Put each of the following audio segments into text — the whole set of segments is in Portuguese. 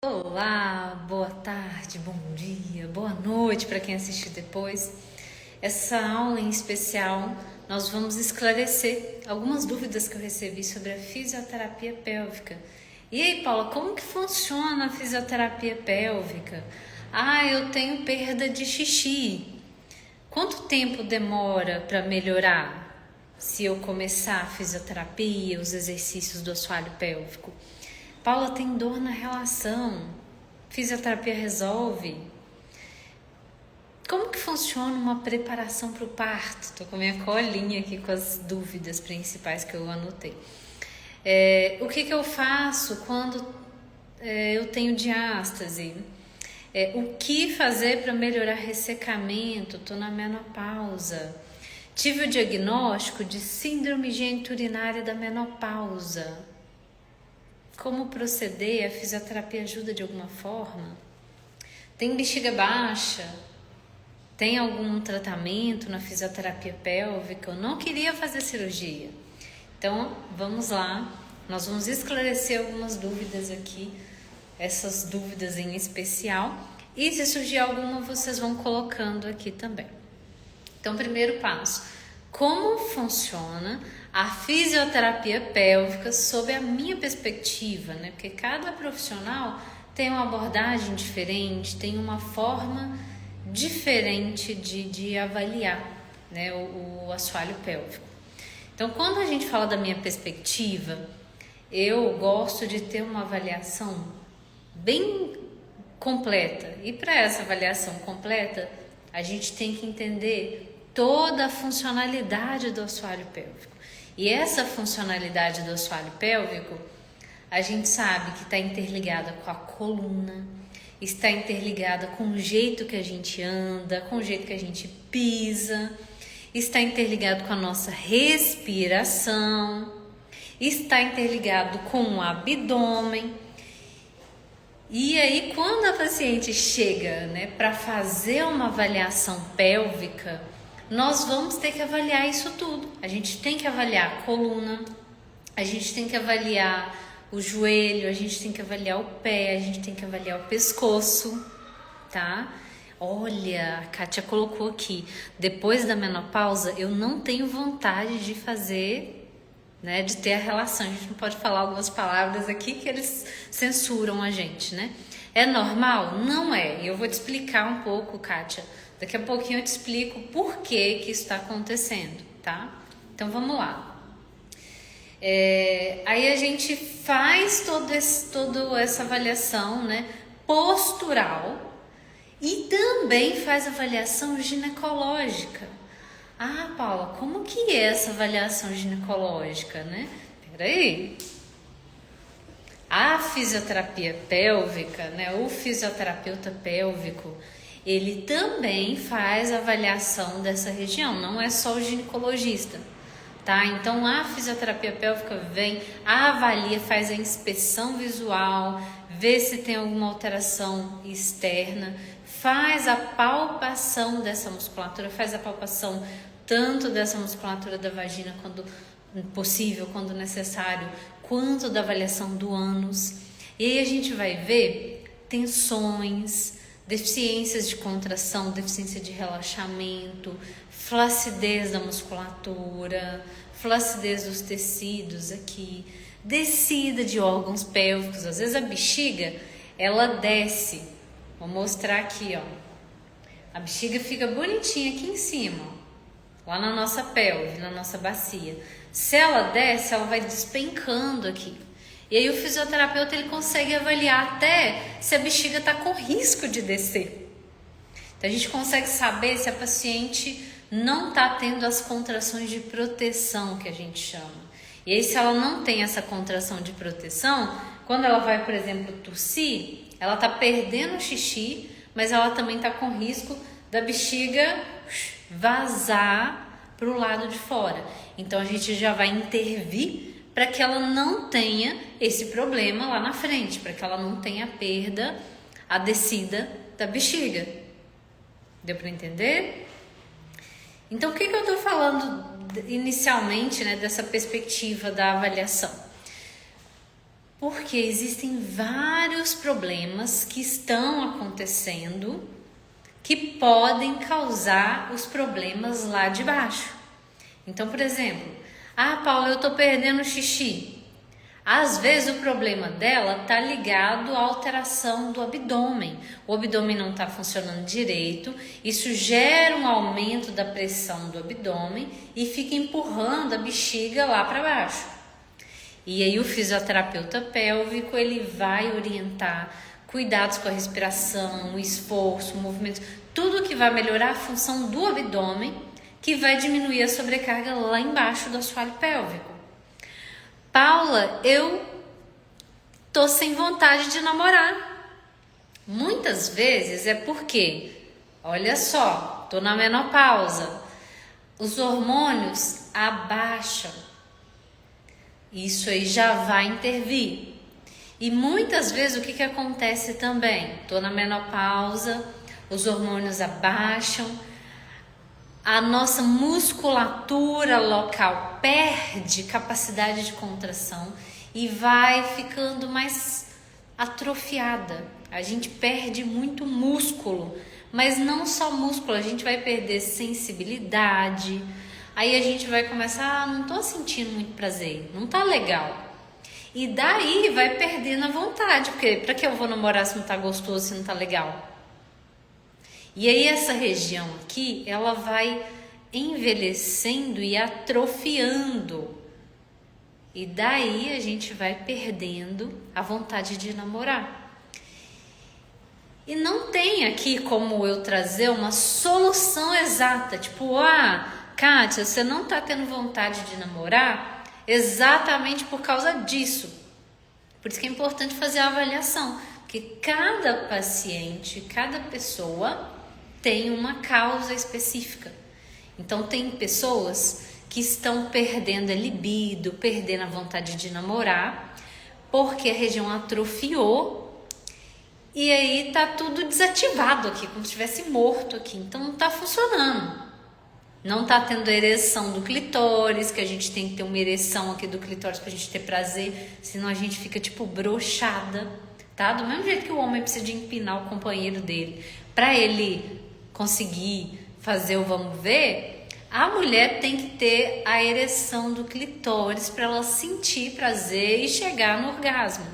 Olá, boa tarde, bom dia, boa noite para quem assistir depois. Essa aula em especial nós vamos esclarecer algumas dúvidas que eu recebi sobre a fisioterapia pélvica. E aí, Paula, como que funciona a fisioterapia pélvica? Eu tenho perda de xixi. Quanto tempo demora para melhorar se eu começar a fisioterapia, os exercícios do assoalho pélvico? Paula, tem dor na relação. Fisioterapia resolve? Como que funciona uma preparação para o parto? Estou com a minha colinha aqui com as dúvidas principais que eu anotei. O que eu faço quando eu tenho diástase? O que fazer para melhorar ressecamento? Estou na menopausa. Tive o diagnóstico de síndrome geniturinária da menopausa. Como proceder? A fisioterapia ajuda de alguma forma? Tem bexiga baixa? Tem algum tratamento na fisioterapia pélvica? Eu não queria fazer cirurgia. Então, vamos lá. Nós vamos esclarecer algumas dúvidas aqui, essas dúvidas em especial. E se surgir alguma, vocês vão colocando aqui também. Então, primeiro passo. Como funciona a fisioterapia pélvica sob a minha perspectiva, né? Porque cada profissional tem uma abordagem diferente, tem uma forma diferente de avaliar, né, o assoalho pélvico. Então, quando a gente fala da minha perspectiva, eu gosto de ter uma avaliação bem completa. E para essa avaliação completa, a gente tem que entender toda a funcionalidade do assoalho pélvico. E essa funcionalidade do assoalho pélvico, a gente sabe que está interligada com a coluna, está interligada com o jeito que a gente anda, com o jeito que a gente pisa, está interligado com a nossa respiração, está interligado com o abdômen. E aí, quando a paciente chega, né, para fazer uma avaliação pélvica, nós vamos ter que avaliar isso tudo. A gente tem que avaliar a coluna, a gente tem que avaliar o joelho, a gente tem que avaliar o pé, a gente tem que avaliar o pescoço, tá? Olha, a Kátia colocou aqui, depois da menopausa eu não tenho vontade de fazer, né, de ter a relação. A gente não pode falar algumas palavras aqui que eles censuram a gente, né? É normal? Não é. E eu vou te explicar um pouco, Kátia. Daqui a pouquinho eu te explico por que isso está acontecendo, tá? Então vamos lá. Aí a gente faz toda essa avaliação, né, postural e também faz avaliação ginecológica. Paula, como que é essa avaliação ginecológica, né? Peraí. A fisioterapia pélvica, né, o fisioterapeuta pélvico, ele também faz avaliação dessa região, não é só o ginecologista, tá? Então a fisioterapia pélvica vem, avalia, faz a inspeção visual, vê se tem alguma alteração externa, faz a palpação dessa musculatura, faz a palpação tanto dessa musculatura da vagina quando possível, quando necessário, quanto da avaliação do ânus. E aí a gente vai ver tensões, deficiências de contração, deficiência de relaxamento, flacidez da musculatura, flacidez dos tecidos aqui, descida de órgãos pélvicos. Às vezes a bexiga, ela desce. Vou mostrar aqui, ó. A bexiga fica bonitinha aqui em cima, ó, lá na nossa pelve, na nossa bacia. Se ela desce, ela vai despencando aqui. E aí o fisioterapeuta ele consegue avaliar até se a bexiga está com risco de descer. Então a gente consegue saber se a paciente não está tendo as contrações de proteção que a gente chama. E aí se ela não tem essa contração de proteção, quando ela vai, por exemplo, tossir, ela está perdendo o xixi, mas ela também está com risco da bexiga vazar para o lado de fora. Então a gente já vai intervir para que ela não tenha esse problema lá na frente, para que ela não tenha perda, a descida da bexiga. Deu para entender? Então, o que eu estou falando inicialmente, né, dessa perspectiva da avaliação? Porque existem vários problemas que estão acontecendo que podem causar os problemas lá de baixo. Então, por exemplo, Paula, eu tô perdendo xixi. Às vezes o problema dela tá ligado à alteração do abdômen. O abdômen não está funcionando direito, isso gera um aumento da pressão do abdômen e fica empurrando a bexiga lá para baixo. E aí o fisioterapeuta pélvico, ele vai orientar cuidados com a respiração, o esforço, o movimento, tudo que vai melhorar a função do abdômen, que vai diminuir a sobrecarga lá embaixo do assoalho pélvico. Paula, eu tô sem vontade de namorar. Muitas vezes é porque, olha só, tô na menopausa, os hormônios abaixam. Isso aí já vai intervir. E muitas vezes o que acontece também? Tô na menopausa, os hormônios abaixam, a nossa musculatura local perde capacidade de contração e vai ficando mais atrofiada. A gente perde muito músculo, mas não só músculo, a gente vai perder sensibilidade. Aí a gente vai começar, não tô sentindo muito prazer, não tá legal. E daí vai perdendo a vontade, porque pra que eu vou namorar se não tá gostoso, se não tá legal? E aí essa região aqui, ela vai envelhecendo e atrofiando. E daí a gente vai perdendo a vontade de namorar. E não tem aqui como eu trazer uma solução exata, tipo, Kátia, você não tá tendo vontade de namorar exatamente por causa disso. Por isso que é importante fazer a avaliação, porque cada paciente, cada pessoa tem uma causa específica. Então tem pessoas que estão perdendo a libido, perdendo a vontade de namorar, porque a região atrofiou e aí tá tudo desativado aqui, como se estivesse morto aqui. Então não tá funcionando. Não tá tendo ereção do clitóris, que a gente tem que ter uma ereção aqui do clitóris pra gente ter prazer, senão a gente fica tipo broxada, tá? Do mesmo jeito que o homem precisa de empinar o companheiro dele pra ele conseguir fazer o vamos ver, a mulher tem que ter a ereção do clitóris para ela sentir prazer e chegar no orgasmo.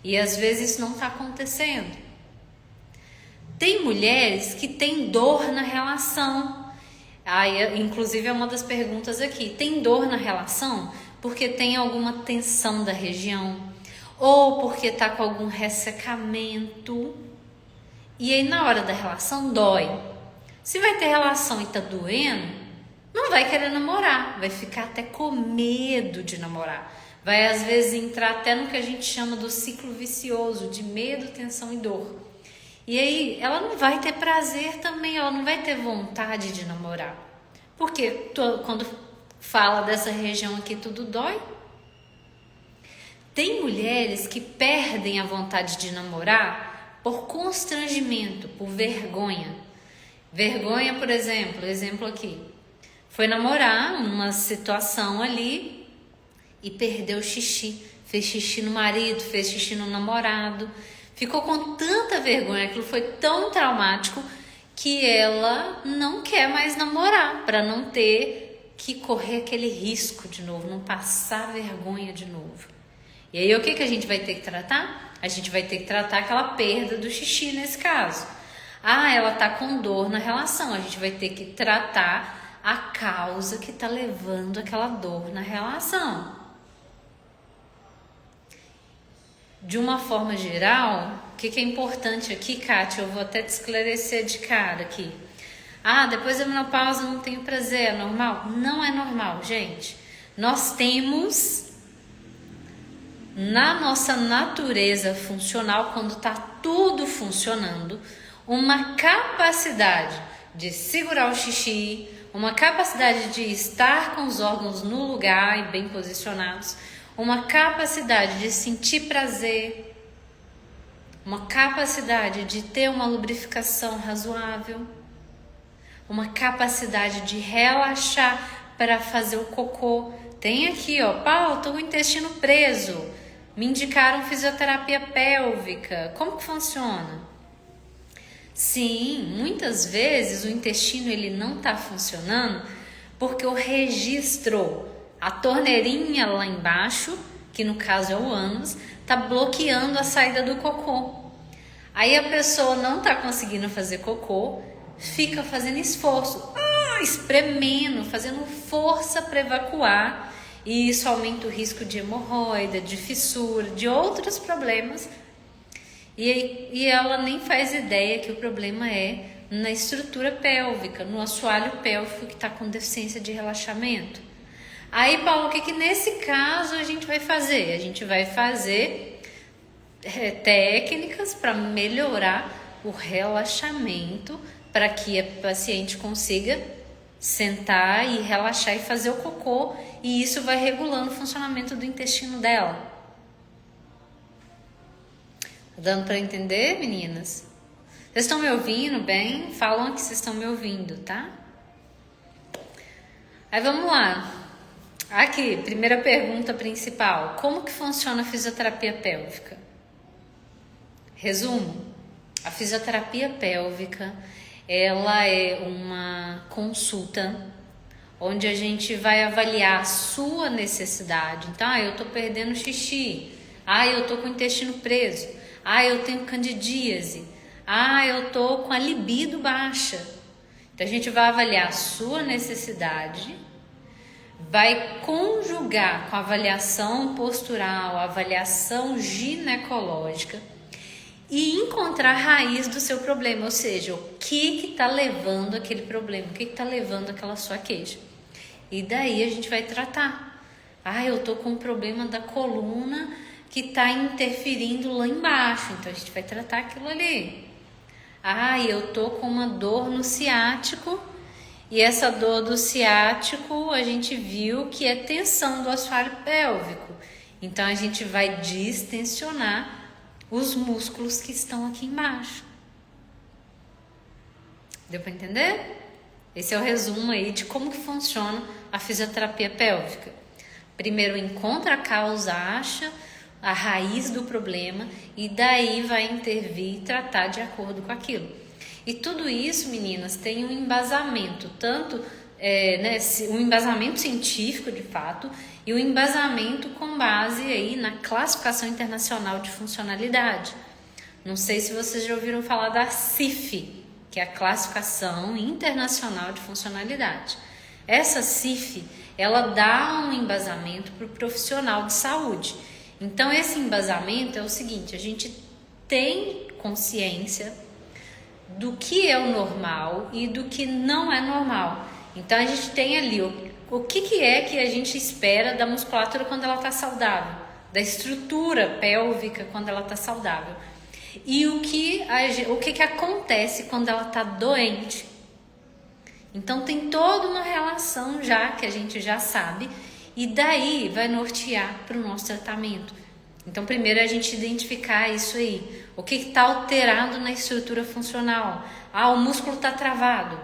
E às vezes isso não está acontecendo. Tem mulheres que têm dor na relação. Inclusive é uma das perguntas aqui. Tem dor na relação porque tem alguma tensão da região ou porque está com algum ressecamento. E aí na hora da relação dói. Se vai ter relação e tá doendo, não vai querer namorar, vai ficar até com medo de namorar. Vai às vezes entrar até no que a gente chama do ciclo vicioso, de medo, tensão e dor. E aí ela não vai ter prazer também, ela não vai ter vontade de namorar. Porque quando fala dessa região aqui tudo dói. Tem mulheres que perdem a vontade de namorar por constrangimento, por vergonha. Vergonha, por exemplo aqui, foi namorar uma situação ali e perdeu o xixi, fez xixi no marido, fez xixi no namorado, ficou com tanta vergonha, aquilo foi tão traumático que ela não quer mais namorar, para não ter que correr aquele risco de novo, não passar vergonha de novo. E aí o que a gente vai ter que tratar? A gente vai ter que tratar aquela perda do xixi nesse caso. Ela tá com dor na relação. A gente vai ter que tratar a causa que tá levando aquela dor na relação. De uma forma geral, o que é importante aqui, Kátia? Eu vou até te esclarecer de cara aqui. Depois da menopausa não tenho prazer, é normal? Não é normal, gente. Nós temos na nossa natureza funcional, quando está tudo funcionando, uma capacidade de segurar o xixi, uma capacidade de estar com os órgãos no lugar e bem posicionados, uma capacidade de sentir prazer, uma capacidade de ter uma lubrificação razoável, uma capacidade de relaxar para fazer o cocô. Tem aqui, Paulo, tô com o intestino preso. Me indicaram fisioterapia pélvica. Como que funciona? Sim, muitas vezes o intestino ele não está funcionando porque o registro, a torneirinha lá embaixo, que no caso é o ânus, está bloqueando a saída do cocô. Aí a pessoa não está conseguindo fazer cocô, fica fazendo esforço, espremendo, fazendo força para evacuar, e isso aumenta o risco de hemorroida, de fissura, de outros problemas. E ela nem faz ideia que o problema é na estrutura pélvica, no assoalho pélvico que está com deficiência de relaxamento. Aí, Paulo, o que nesse caso a gente vai fazer? A gente vai fazer técnicas para melhorar o relaxamento, para que a paciente consiga sentar e relaxar e fazer o cocô, e isso vai regulando o funcionamento do intestino dela. Tá dando para entender, meninas? Vocês estão me ouvindo bem? Falam que vocês estão me ouvindo, tá? Aí vamos lá. Aqui, primeira pergunta principal. Como que funciona a fisioterapia pélvica? Resumo. A fisioterapia pélvica, ela é uma consulta onde a gente vai avaliar a sua necessidade. Então, eu tô perdendo xixi. Eu tô com o intestino preso. Eu tenho candidíase. Eu tô com a libido baixa. Então, a gente vai avaliar a sua necessidade, vai conjugar com a avaliação postural, a avaliação ginecológica e encontrar a raiz do seu problema, ou seja, o que está levando aquele problema, o que está levando aquela sua queixa. E daí a gente vai tratar. Eu tô com um problema da coluna que está interferindo lá embaixo, então a gente vai tratar aquilo ali. Eu tô com uma dor no ciático, e essa dor do ciático a gente viu que é tensão do assoalho pélvico. Então a gente vai distensionar os músculos que estão aqui embaixo. Deu para entender? Esse é o resumo aí de como que funciona a fisioterapia pélvica. Primeiro encontra a causa, acha a raiz do problema e daí vai intervir e tratar de acordo com aquilo. E tudo isso, meninas, tem um embasamento, tanto um embasamento científico de fato e um embasamento com base aí na classificação internacional de funcionalidade. Não sei se vocês já ouviram falar da CIF, que é a classificação internacional de funcionalidade. Essa CIF, ela dá um embasamento para o profissional de saúde. Então esse embasamento é o seguinte: a gente tem consciência do que é o normal e do que não é normal. Então a gente tem ali o que é que a gente espera da musculatura quando ela está saudável, da estrutura pélvica quando ela está saudável, e o que acontece quando ela está doente. Então tem toda uma relação já que a gente já sabe, e daí vai nortear para o nosso tratamento. Então primeiro é a gente identificar isso aí, o que está alterado na estrutura funcional. O músculo está travado,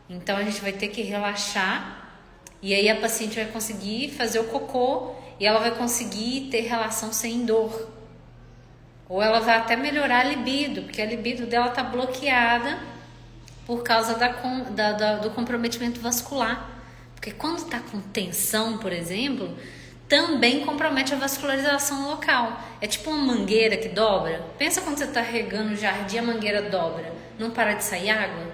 então a gente vai ter que relaxar, e aí a paciente vai conseguir fazer o cocô e ela vai conseguir ter relação sem dor. Ou ela vai até melhorar a libido, porque a libido dela está bloqueada por causa do comprometimento vascular. Porque quando está com tensão, por exemplo, também compromete a vascularização local. É tipo uma mangueira que dobra. Pensa quando você está regando o jardim, a mangueira dobra, não para de sair água?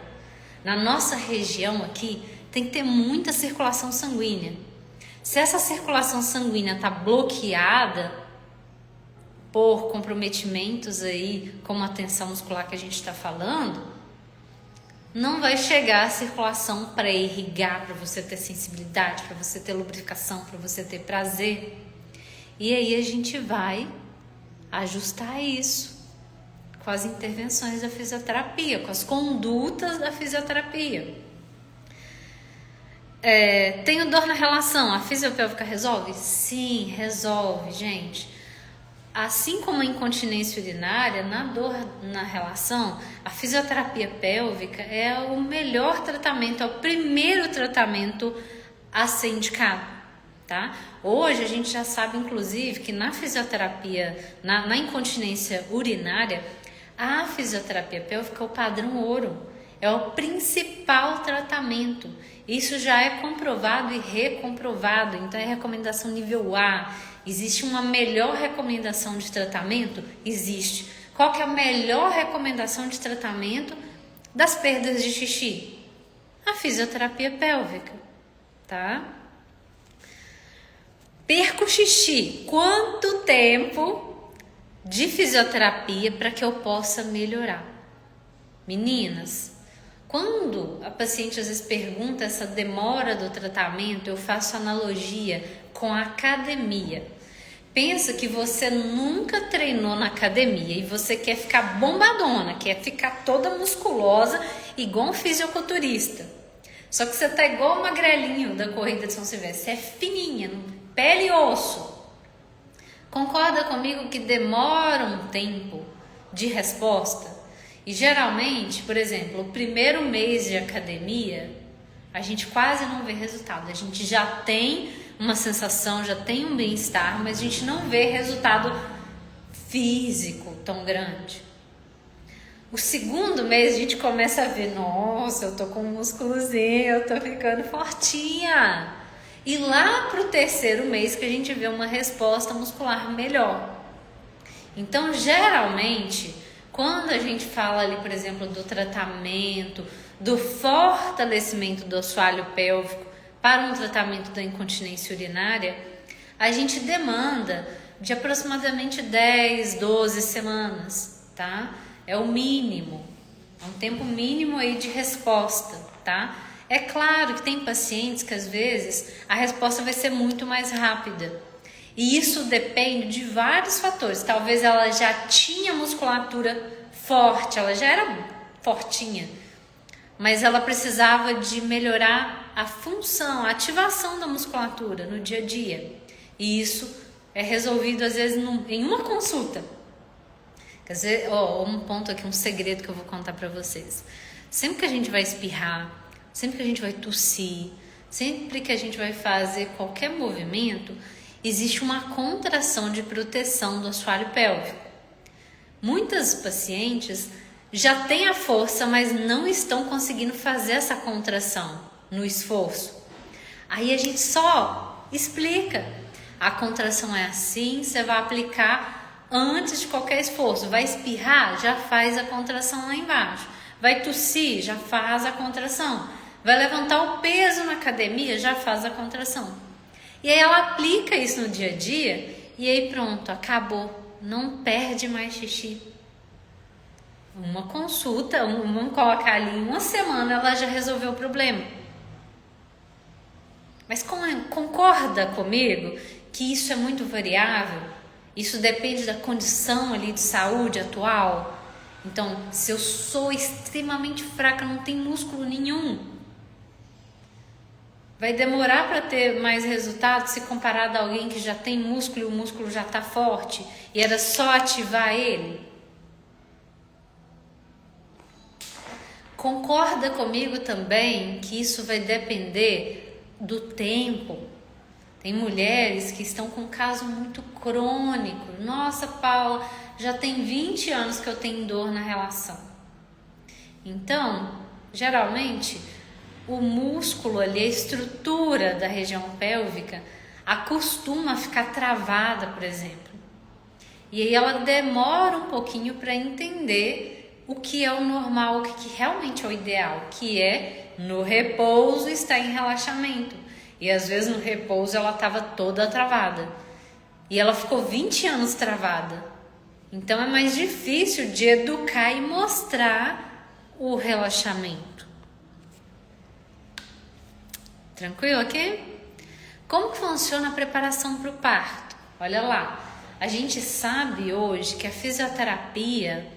Na nossa região aqui, tem que ter muita circulação sanguínea. Se essa circulação sanguínea está bloqueada por comprometimentos aí, como a tensão muscular que a gente está falando, não vai chegar a circulação para irrigar, para você ter sensibilidade, para você ter lubrificação, para você ter prazer. E aí a gente vai ajustar isso com as intervenções da fisioterapia, com as condutas da fisioterapia. Tenho dor na relação, a fisiopélvica resolve? Sim, resolve, gente. Assim como a incontinência urinária, na dor na relação, a fisioterapia pélvica é o melhor tratamento, é o primeiro tratamento a ser indicado. tá? Hoje a gente já sabe, inclusive, que na fisioterapia, na incontinência urinária, a fisioterapia pélvica é o padrão ouro, é o principal tratamento. Isso já é comprovado e recomprovado, então é recomendação nível A. Existe uma melhor recomendação de tratamento? Existe. Qual que é a melhor recomendação de tratamento das perdas de xixi? A fisioterapia pélvica, tá? Perco xixi. Quanto tempo de fisioterapia para que eu possa melhorar? Meninas, quando a paciente às vezes pergunta essa demora do tratamento, eu faço analogia com a academia. Pensa que você nunca treinou na academia e você quer ficar bombadona, quer ficar toda musculosa, igual um fisiculturista. Só que você tá igual o magrelinho da corrida de São Silvestre, você é fininha, pele e osso. Concorda comigo que demora um tempo de resposta? E geralmente, por exemplo, o primeiro mês de academia, a gente quase não vê resultado. A gente já tem uma sensação, já tem um bem-estar, mas a gente não vê resultado físico tão grande. O segundo mês a gente começa a ver, nossa, eu tô com um músculozinho, eu tô ficando fortinha. E lá pro terceiro mês que a gente vê uma resposta muscular melhor. Então, geralmente, quando a gente fala ali, por exemplo, do tratamento, do fortalecimento do assoalho pélvico para um tratamento da incontinência urinária, a gente demanda de aproximadamente 10, 12 semanas, tá? É o mínimo, é um tempo mínimo aí de resposta, tá? É claro que tem pacientes que às vezes a resposta vai ser muito mais rápida. E isso depende de vários fatores. Talvez ela já tinha musculatura forte, ela já era fortinha, mas ela precisava de melhorar a função, a ativação da musculatura no dia a dia. E isso é resolvido às vezes em uma consulta. Quer dizer, um ponto aqui, um segredo que eu vou contar para vocês. Sempre que a gente vai espirrar, sempre que a gente vai tossir, sempre que a gente vai fazer qualquer movimento, existe uma contração de proteção do assoalho pélvico. Muitas pacientes já têm a força, mas não estão conseguindo fazer essa contração no esforço. Aí a gente só explica. A contração é assim, você vai aplicar antes de qualquer esforço. Vai espirrar, já faz a contração lá embaixo. Vai tossir, já faz a contração. Vai levantar o peso na academia, já faz a contração. E aí ela aplica isso no dia a dia e aí pronto, acabou. Não perde mais xixi. Uma consulta, vamos colocar ali em uma semana, ela já resolveu o problema. Mas concorda comigo que isso é muito variável? Isso depende da condição ali de saúde atual. Então, se eu sou extremamente fraca, não tenho músculo nenhum, vai demorar para ter mais resultado se comparado a alguém que já tem músculo e o músculo já está forte e era só ativar ele? Concorda comigo também que isso vai depender do tempo? Tem mulheres que estão com um caso muito crônico. Nossa, Paula, já tem 20 anos que eu tenho dor na relação. Então, geralmente, o músculo ali, a estrutura da região pélvica, acostuma a ficar travada, por exemplo. E aí ela demora um pouquinho para entender o que é o normal, o que realmente é o ideal, que é no repouso estar em relaxamento. E às vezes no repouso ela estava toda travada. E ela ficou 20 anos travada. Então é mais difícil de educar e mostrar o relaxamento. Tranquilo aqui? Como que funciona a preparação para o parto? Olha lá, a gente sabe hoje que a fisioterapia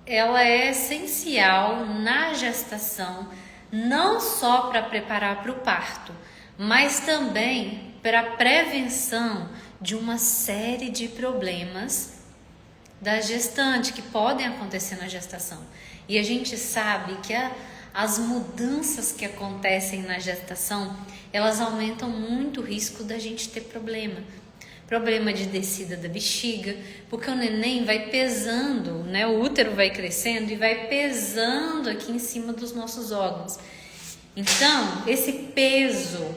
ela é essencial na gestação, não só para preparar para o parto, mas também para a prevenção de uma série de problemas da gestante que podem acontecer na gestação. E a gente sabe que as mudanças que acontecem na gestação, elas aumentam muito o risco da gente ter problema de descida da bexiga, porque o neném vai pesando, né? O útero vai crescendo e vai pesando aqui em cima dos nossos órgãos. Então, esse peso,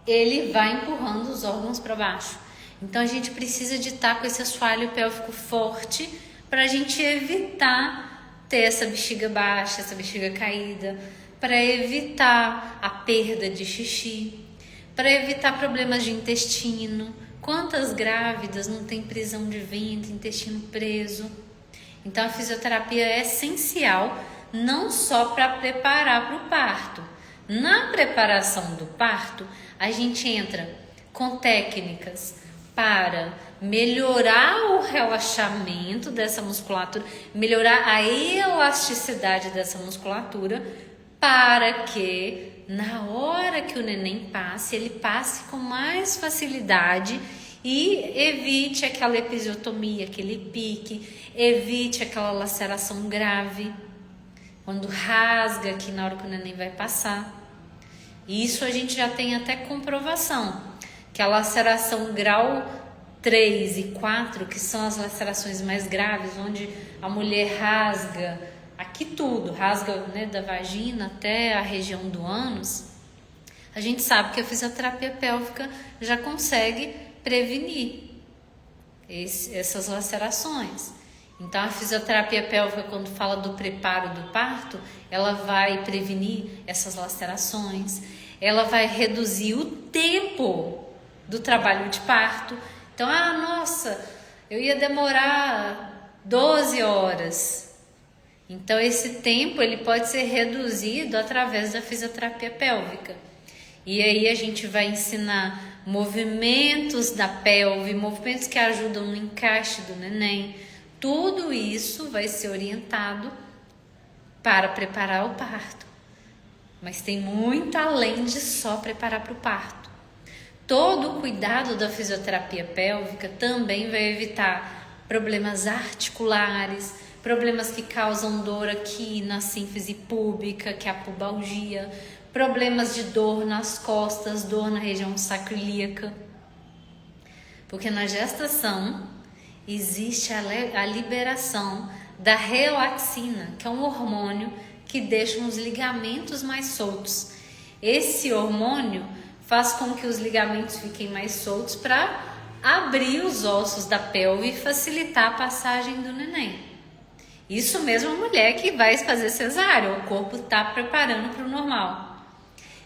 ele vai empurrando os órgãos para baixo. Então, a gente precisa de estar com esse assoalho pélvico forte para a gente evitar ter essa bexiga baixa, essa bexiga caída, para evitar a perda de xixi, para evitar problemas de intestino. Quantas grávidas não têm prisão de ventre, intestino preso? Então a fisioterapia é essencial, não só para preparar para o parto. Na preparação do parto, a gente entra com técnicas para melhorar o relaxamento dessa musculatura, melhorar a elasticidade dessa musculatura, para que na hora que o neném passe, ele passe com mais facilidade e evite aquela episiotomia, aquele pique, evite aquela laceração grave, quando rasga aqui na hora que o neném vai passar. Isso a gente já tem até comprovação, que a laceração grau 3 e 4, que são as lacerações mais graves, onde a mulher rasga aqui tudo, rasga, né, da vagina até a região do ânus, a gente sabe que a fisioterapia pélvica já consegue prevenir essas lacerações. Então a fisioterapia pélvica, quando fala do preparo do parto, ela vai prevenir essas lacerações, ela vai reduzir o tempo do trabalho de parto. Então, nossa, eu ia demorar 12 horas. Então esse tempo ele pode ser reduzido através da fisioterapia pélvica. E aí a gente vai ensinar movimentos da pelve, movimentos que ajudam no encaixe do neném. Tudo isso vai ser orientado para preparar o parto. Mas tem muito além de só preparar para o parto. Todo o cuidado da fisioterapia pélvica também vai evitar problemas articulares, problemas que causam dor aqui na sínfise púbica, que é a pubalgia, problemas de dor nas costas, dor na região sacroiliaca. Porque na gestação existe a liberação da relaxina, que é um hormônio que deixa os ligamentos mais soltos. Esse hormônio faz com que os ligamentos fiquem mais soltos para abrir os ossos da pelve e facilitar a passagem do neném. Isso mesmo a mulher que vai fazer cesárea, o corpo está preparando para o normal.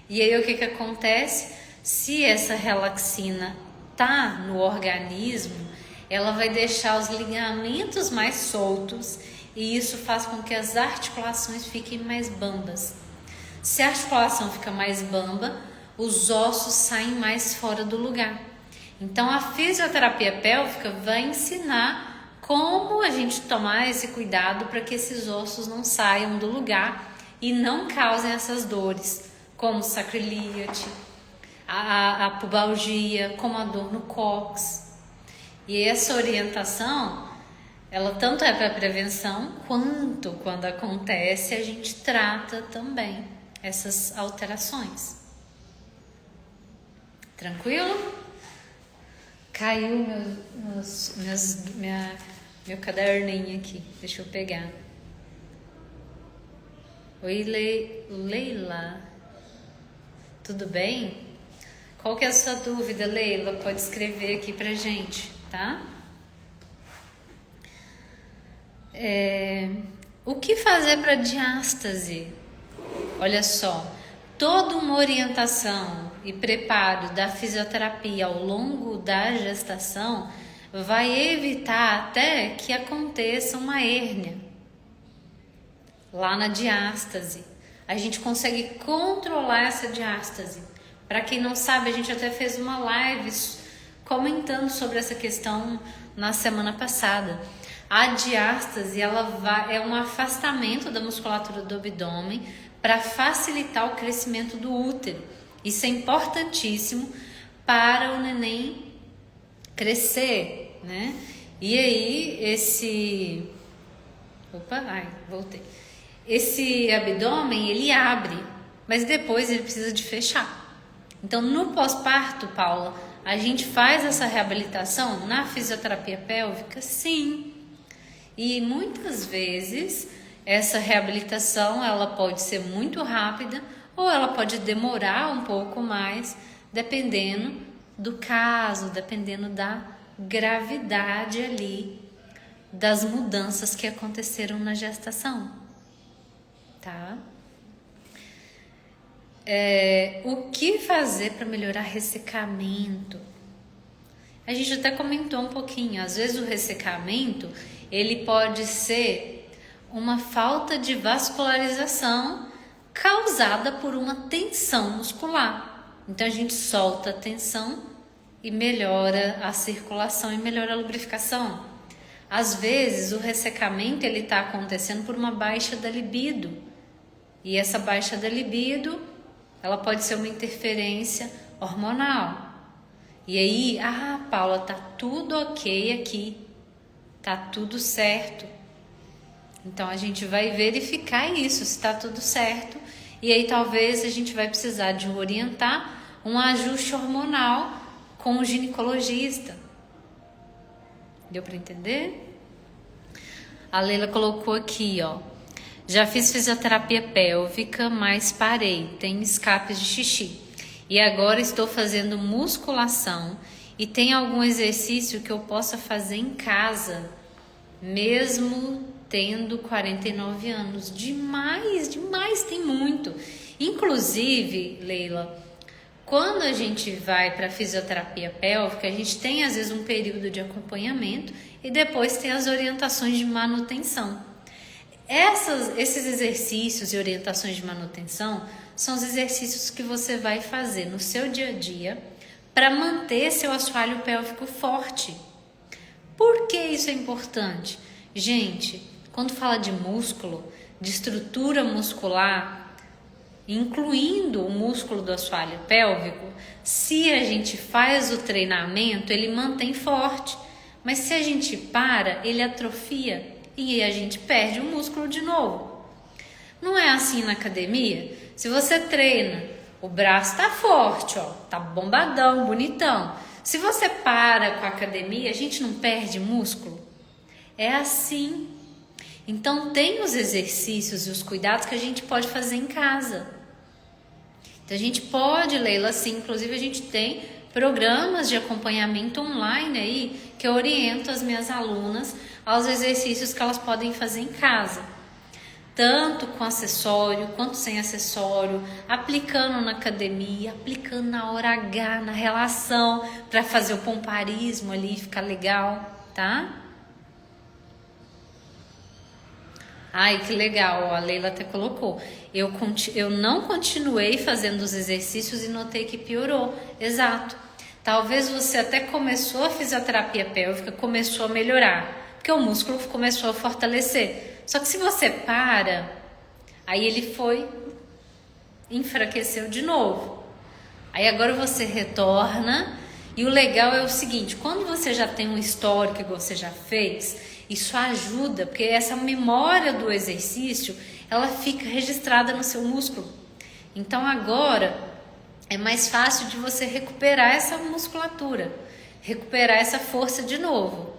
E aí o que acontece? Se essa relaxina está no organismo, ela vai deixar os ligamentos mais soltos e isso faz com que as articulações fiquem mais bambas. Se a articulação fica mais bamba, os ossos saem mais fora do lugar. Então a fisioterapia pélvica vai ensinar como a gente tomar esse cuidado para que esses ossos não saiam do lugar e não causem essas dores, como sacroiliite, a pubalgia, como a dor no cóccix. E essa orientação, ela tanto é para prevenção, quanto quando acontece a gente trata também essas alterações. Tranquilo? Caiu meu caderninho aqui. Deixa eu pegar. Oi, Leila. Tudo bem? Qual que é a sua dúvida, Leila? Pode escrever aqui pra gente, tá? O que fazer para diástase? Olha só, toda uma orientação e preparo da fisioterapia ao longo da gestação vai evitar até que aconteça uma hérnia lá na diástase. A gente consegue controlar essa diástase. Para quem não sabe, a gente até fez uma live comentando sobre essa questão na semana passada. A diástase é um afastamento da musculatura do abdômen para facilitar o crescimento do útero. Isso é importantíssimo para o neném crescer, né? E aí voltei. esse abdômen ele abre, mas depois ele precisa de fechar. Então, no pós-parto, Paula, a gente faz essa reabilitação na fisioterapia pélvica? Sim. E muitas vezes essa reabilitação ela pode ser muito rápida ou ela pode demorar um pouco mais, dependendo do caso, dependendo da gravidade ali das mudanças que aconteceram na gestação, tá? O que fazer para melhorar ressecamento? A gente até comentou um pouquinho. Às vezes o ressecamento ele pode ser uma falta de vascularização causada por uma tensão muscular. Então a gente solta a tensão e melhora a circulação e melhora a lubrificação. Às vezes o ressecamento ele está acontecendo por uma baixa da libido. E essa baixa da libido ela pode ser uma interferência hormonal. E aí, Paula, tá tudo ok aqui, tá tudo certo. Então a gente vai verificar isso, se tá tudo certo. E aí talvez a gente vai precisar de orientar um ajuste hormonal com o ginecologista. Deu para entender? A Leila colocou aqui, ó. Já fiz fisioterapia pélvica, mas parei, tenho escapes de xixi. E agora estou fazendo musculação e tem algum exercício que eu possa fazer em casa, mesmo tendo 49 anos. Demais, tem muito. Inclusive, Leila, quando a gente vai para fisioterapia pélvica, a gente tem às vezes um período de acompanhamento e depois tem as orientações de manutenção. Esses exercícios e orientações de manutenção são os exercícios que você vai fazer no seu dia a dia para manter seu assoalho pélvico forte. Por que isso é importante? Gente, quando fala de músculo, de estrutura muscular, incluindo o músculo do assoalho pélvico, se a gente faz o treinamento, ele mantém forte, mas se a gente para, ele atrofia. E a gente perde o músculo de novo. Não é assim na academia? Se você treina, o braço tá forte, ó, tá bombadão, bonitão. Se você para com a academia, a gente não perde músculo? É assim. Então tem os exercícios e os cuidados que a gente pode fazer em casa. Então a gente pode, Leila, sim, inclusive a gente tem programas de acompanhamento online aí que eu oriento as minhas alunas aos exercícios que elas podem fazer em casa, tanto com acessório quanto sem acessório, aplicando na academia, aplicando na hora H, na relação, para fazer o pomparismo ali, ficar legal, tá? Ai, que legal, a Leila até colocou. Eu não continuei fazendo os exercícios e notei que piorou. Exato. Talvez você até começou a fisioterapia pélvica, começou a melhorar, porque o músculo começou a fortalecer. Só que se você para, aí ele enfraqueceu de novo. Aí agora você retorna, e o legal é o seguinte, quando você já tem um histórico que você já fez, isso ajuda, porque essa memória do exercício, ela fica registrada no seu músculo. Então agora é mais fácil de você recuperar essa musculatura, recuperar essa força de novo.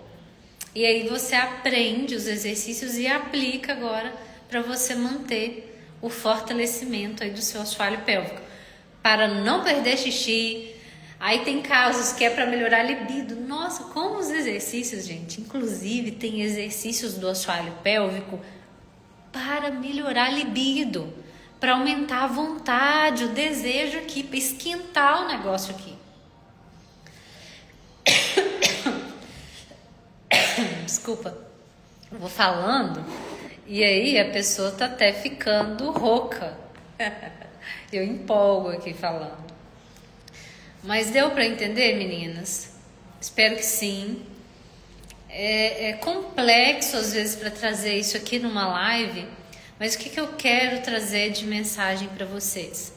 E aí você aprende os exercícios e aplica agora para você manter o fortalecimento aí do seu assoalho pélvico, para não perder xixi. Aí tem casos que é para melhorar a libido. Nossa, como os exercícios, gente. Inclusive tem exercícios do assoalho pélvico para melhorar a libido, para aumentar a vontade, o desejo aqui, para esquentar o negócio aqui. Desculpa, eu vou falando e aí a pessoa tá até ficando rouca. Eu empolgo aqui falando. Mas deu para entender, meninas? Espero que sim. É complexo às vezes para trazer isso aqui numa live, mas o que eu quero trazer de mensagem para vocês?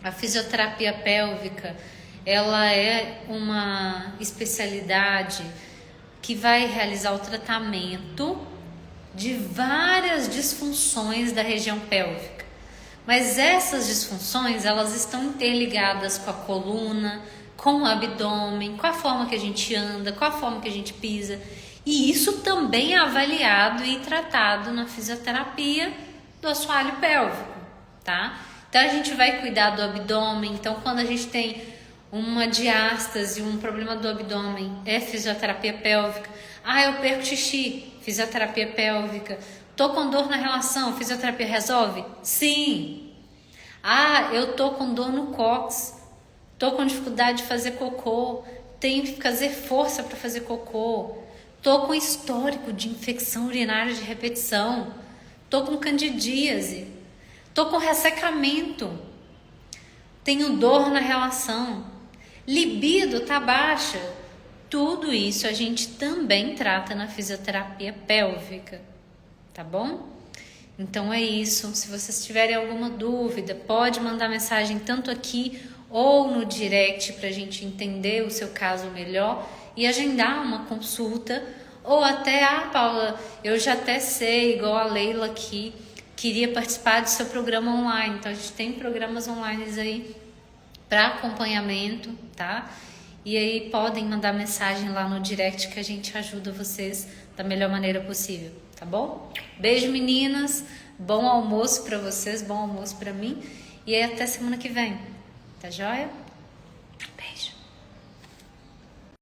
A fisioterapia pélvica, ela é uma especialidade que vai realizar o tratamento de várias disfunções da região pélvica. Mas essas disfunções, elas estão interligadas com a coluna, com o abdômen, com a forma que a gente anda, com a forma que a gente pisa. E isso também é avaliado e tratado na fisioterapia do assoalho pélvico, tá? Então a gente vai cuidar do abdômen. Então quando a gente tem uma diástase, um problema do abdômen, é fisioterapia pélvica. Ah, eu perco xixi, fisioterapia pélvica. Tô com dor na relação, fisioterapia resolve? Sim. Ah, eu tô com dor no cóccix, tô com dificuldade de fazer cocô, tenho que fazer força para fazer cocô. Tô com histórico de infecção urinária de repetição. Tô com candidíase. Tô com ressecamento. Tenho dor na relação. Libido tá baixa. Tudo isso a gente também trata na fisioterapia pélvica, tá bom? Então é isso. Se vocês tiverem alguma dúvida, pode mandar mensagem tanto aqui ou no direct para a gente entender o seu caso melhor e agendar uma consulta. Ou até, Paula, eu já até sei, igual a Leila aqui, queria participar do seu programa online. Então a gente tem programas online aí para acompanhamento, tá? E aí podem mandar mensagem lá no direct que a gente ajuda vocês da melhor maneira possível, tá bom? Beijo, meninas, bom almoço para vocês, bom almoço para mim e aí até semana que vem, tá joia?